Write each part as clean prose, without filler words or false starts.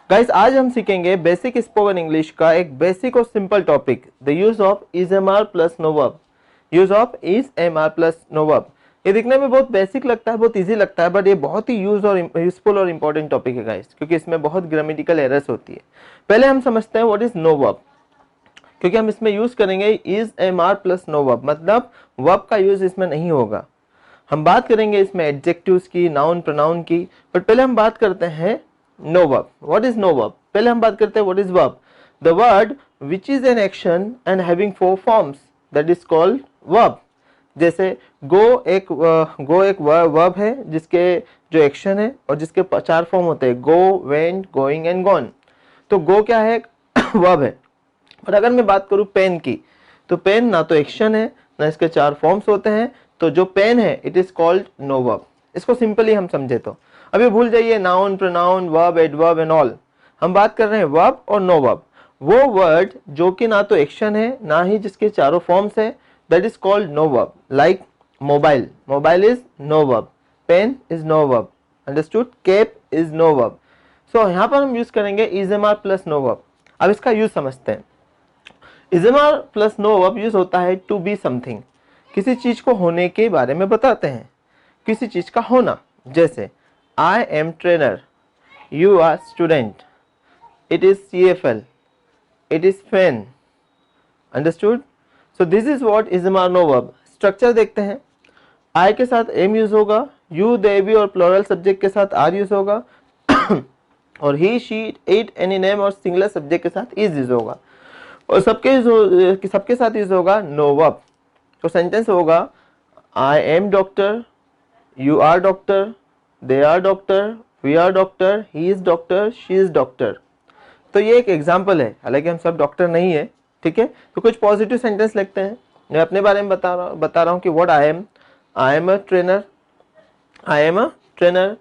Guys आज हम सीखेंगे बेसिक स्पोकन इंग्लिश का एक बेसिक और simple topic, the use of is am are plus no verb. Use of is am are plus no verb. ये दिखने में बहुत बेसिक लगता है, बहुत इजी लगता है, बट ये बहुत ही यूजफुल और इंपॉर्टेंट टॉपिक है गाइस, क्योंकि इसमें बहुत ग्रामेटिकल एरर्स होती है। पहले हम समझते हैं व्हाट इज नो वर्ब, क्योंकि हम इसमें यूज करेंगे is am are plus no verb, मतलब वर्ब का यूज इसमें नहीं होगा। हम बात करेंगे इसमें एडजेक्टिव्स की, नाउन प्रोनाउन की, बट पहले हम बात करते हैं no verb. What is no verb? पहले हम बात करते हैं what is verb. The word which is an action and having 4 forms, that is called verb. जैसे गो एक वर्ब है जिसके जो एक्शन है और जिसके 4 फॉर्म होते हैं, गो, वेंट, गोइंग एंड गॉन। तो गो क्या है? वर्ब है। और अगर मैं बात करूं पेन की, तो पेन ना तो एक्शन है ना इसके 4 फॉर्म्स होते हैं, तो जो पेन है it is called no verb. इसको सिंपली हम समझे तो अभी भूल जाइए noun pronoun verb adverb and all. हम बात कर रहे हैं वर्ब और नो वर्ब। वो वर्ड जो कि ना तो एक्शन है ना ही जिसके चारों फॉर्म्स है, that is called no verb. Like mobile, mobile is no verb, pen is no verb, understood, cap is no verb. So यहाँ पर हम यूज करेंगे is am are plus no verb. अब इसका यूज समझते हैं। Is am are plus no verb use होता है टू बी समथिंग, किसी चीज को होने के बारे में बताते हैं, किसी चीज का होना। जैसे I am trainer, you are student, it is CFL, it is fan, understood. So this is what is am are no verb. Structure देखते हैं। आई के साथ एम यूज होगा, यू दे वी और प्लूरल सब्जेक्ट के साथ are use होगा और he she it any name और सिंगुलर सब्जेक्ट के साथ इज यूज होगा, और सबके साथ यूज होगा नो वर्ब। तो सेंटेंस होगा I am doctor, you are doctor, they are doctor, we are doctor, he is doctor, she is doctor. तो ये एक एग्जाम्पल है, हालांकि हम सब डॉक्टर नहीं है, ठीक है। तो कुछ पॉजिटिव सेंटेंस लिखते हैं। मैं अपने बारे में बता रहा हूँ कि what I am a trainer, I am a trainer,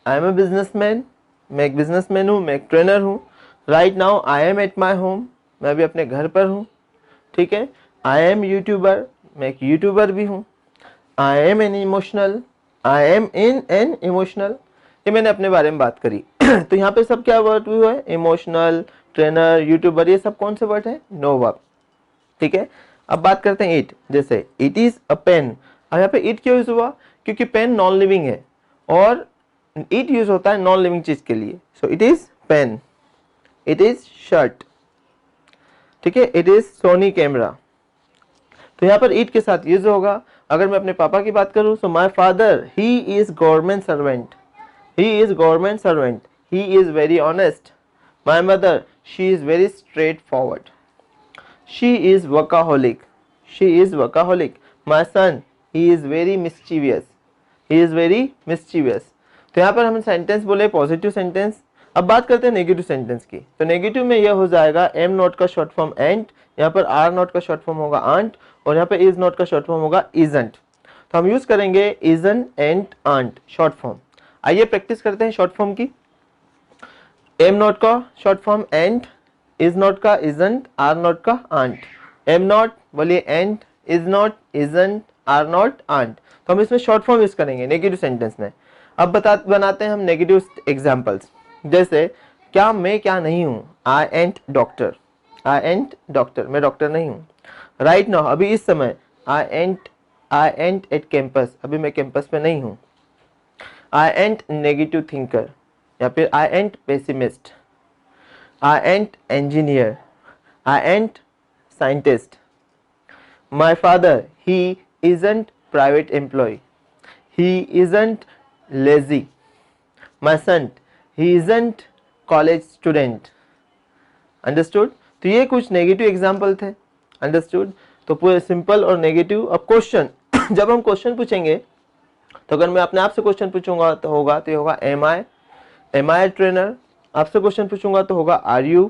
I am a businessman, मैं एक बिजनेसमैन हूँ, मैं एक ट्रेनर हूँ। Right now I am at my home, मैं अभी अपने घर पर हूँ, ठीक है। आई एम यूट्यूबर, मैं एक यूट्यूबर भी हूँ। I am an emotional, I am in an emotional, ये मैंने अपने बारे में बात करी। तो यहाँ पे सब क्या वर्ड हुआ है? इमोशनल, ट्रेनर, यूट्यूबर, ये सब कौन से वर्ड है? नो वर्ब, ठीक है। अब बात करते हैं इट। जैसे इट इज अ पेन। अब यहाँ पे इट क्यों यूज हुआ? क्योंकि पेन नॉन लिविंग है और इट यूज होता है नॉन लिविंग चीज के लिए। So it is pen, it is shirt, ठीक है, इट इज सोनी कैमरा। तो यहाँ पर इट के साथ यूज होगा। अगर मैं अपने पापा की बात करूं, so my father he is government servant, he is government servant, he is very honest. My mother she is very straight forward, she is workaholic, she is workaholic. My son he is very mischievous, he is very mischievous. तो यहाँ पर हम sentence बोले positive sentence. अब बात करते हैं negative sentence की। तो नेगेटिव में यह हो जाएगा एम नॉट का शॉर्ट फॉर्म एंट, यहाँ पर आर नॉट का शॉर्ट फॉर्म होगा आंट, और यहाँ पे इज नॉट का शॉर्ट फॉर्म होगा इजंट। तो हम यूज करेंगे isn't ain't aren't short form. आइए प्रैक्टिस करते हैं शॉर्ट फॉर्म की। एम नॉट का short form ain't, is not का इजंट, आर नॉट का आंट। एम नॉट बोलिए ain't, is not isn't, are not aren't. तो हम इसमें शॉर्ट फॉर्म यूज करेंगे नेगेटिव सेंटेंस में। अब बनाते हैं हम नेगेटिव एग्जाम्पल्स। जैसे क्या मैं क्या नहीं हूं, आई एंट डॉक्टर, आई एंट डॉक्टर, मैं डॉक्टर नहीं हूं। राइट नाउ, अभी इस समय, आई एंट एट कैंपस, अभी मैं कैंपस पे नहीं हूं। आई एंट नेगेटिव थिंकर, या फिर I ain't pessimist, I ain't engineer, I ain't scientist. My father he isn't private employ, he isn't lazy. My son he isn't college student, understood। तो ये कुछ नेगेटिव एग्जाम्पल थे, अंडरस्टूड। तो पूरे सिंपल और negative. अब क्वेश्चन जब हम क्वेश्चन पूछेंगे, तो अगर मैं अपने आप से क्वेश्चन पूछूंगा तो ये होगा एम आई ट्रेनर। आपसे क्वेश्चन पूछूंगा तो होगा आर यू,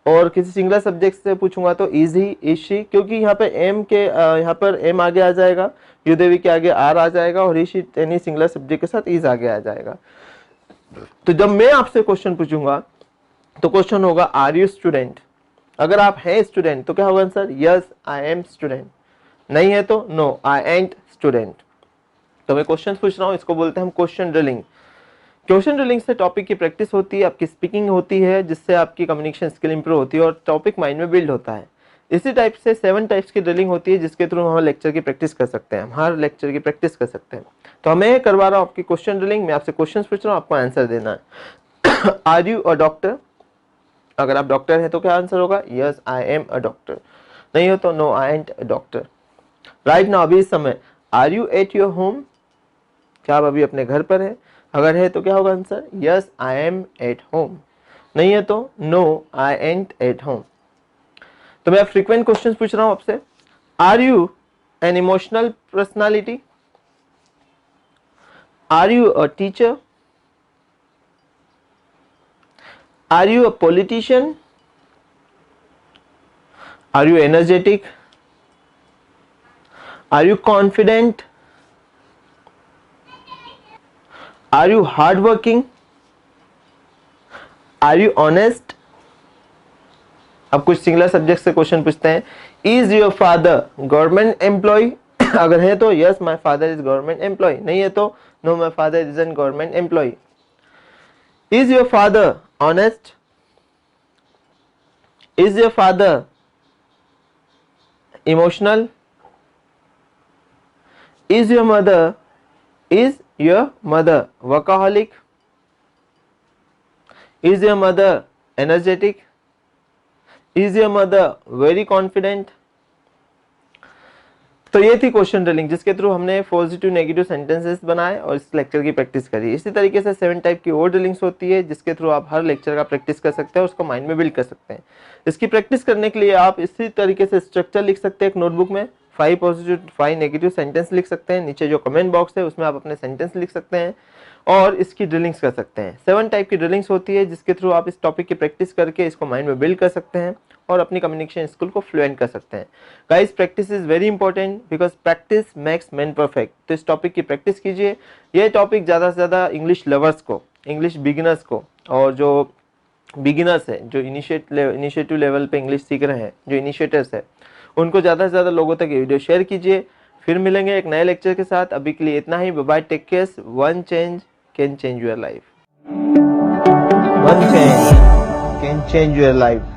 और किसी सिंगुलर सब्जेक्ट से पूछूंगा तो इज ही, इज शी, क्योंकि यहाँ पे एम के यहाँ पर एम आगे आ जाएगा, युदेवी के आगे आर आ जाएगा, और is she any singular subject के साथ इज आगे आ जाएगा। तो जब मैं आपसे क्वेश्चन पूछूंगा तो क्वेश्चन होगा आर यू स्टूडेंट। अगर आप हैं स्टूडेंट तो क्या होगा answer? Yes I M student. नहीं है तो नो आई एंट स्टूडेंट। तो मैं क्वेश्चन पूछ रहा हूं, इसको बोलते हैं हम क्वेश्चन ड्रिलिंग। क्वेश्चन ड्रिलिंग से टॉपिक की प्रैक्टिस होती है, आपकी स्पीकिंग होती है, जिससे आपकी कम्युनिकेशन स्किल इंप्रूव होती है और टॉपिक माइंड में बिल्ड होता है। इसी टाइप से 7 टाइप्स की ड्रिलिंग होती है जिसके थ्रू हम लेक्चर की प्रैक्टिस कर सकते हैं, हम हर लेक्चर की प्रैक्टिस कर सकते हैं। तो मैं करवा रहा हूँ आपकी क्वेश्चन ड्रिलिंग, मैं आपसे क्वेश्चन पूछ रहा हूँ, आपको आंसर देना है। Are you a doctor? अगर आप डॉक्टर हैं तो क्या आंसर होगा? Yes I am a doctor. नहीं हो तो no I ain't a doctor. Right now, अभी इस समय, are you at your home? क्या आप अभी अपने घर पर है? अगर है तो क्या होगा answer? Yes I am at home. नहीं है तो no I ain't at home. तो मैं फ्रीक्वेंट क्वेश्चंस पूछ रहा हूं आपसे। Are you an emotional personality? Are you a teacher? Are you a politician? Are you energetic? Are you confident? Are you hard working? Are you honest? अब कुछ singular subject से question पूछते हैं। Is your father government employ? अगर है तो yes my father is government employ. नहीं है तो no my father is an government employ. Is your father honest? Is your father emotional? Is your mother workaholic? Is your mother energetic? Is your mother very confident? तो ये थी question drilling जिसके through हमने positive negative sentences बनाए और इस lecture की practice करी। इसी तरीके से 7 टाइप की और ड्रिलिंग्स होती है जिसके थ्रू आप हर लेक्चर का प्रैक्टिस कर सकते हैं, उसको माइंड में बिल्ड कर सकते हैं। इसकी प्रैक्टिस करने के लिए आप इसी तरीके से स्ट्रक्चर लिख सकते हैं एक नोटबुक में। 5 पॉजिटिव 5 नेगेटिव सेंटेंस लिख सकते हैं, नीचे जो कमेंट बॉक्स है उसमें आप अपने सेंटेंस लिख सकते हैं और इसकी ड्रिलिंग्स कर सकते हैं। 7 टाइप की ड्रिलिंग्स होती है जिसके थ्रू आप इस टॉपिक की प्रैक्टिस करके इसको माइंड में बिल्ड कर सकते हैं और अपनी कम्युनिकेशन स्किल को फ्लुएंट कर सकते हैं। Guys, practice is very important because practice makes man perfect. तो इस टॉपिक की प्रैक्टिस कीजिए। ये टॉपिक ज़्यादा से ज़्यादा इंग्लिश लवर्स को, इंग्लिश बिगिनर्स को, और जो बिगिनर्स है, जो इनिशिएटिव लेवल पे इंग्लिश सीख रहे हैं, जो इनिशिएटर्स है, उनको ज़्यादा से ज़्यादा लोगों तक ये वीडियो शेयर कीजिए। फिर मिलेंगे एक नए लेक्चर के साथ। अभी के लिए इतना ही। Bye, take care. One change can change your life. One change can change your life.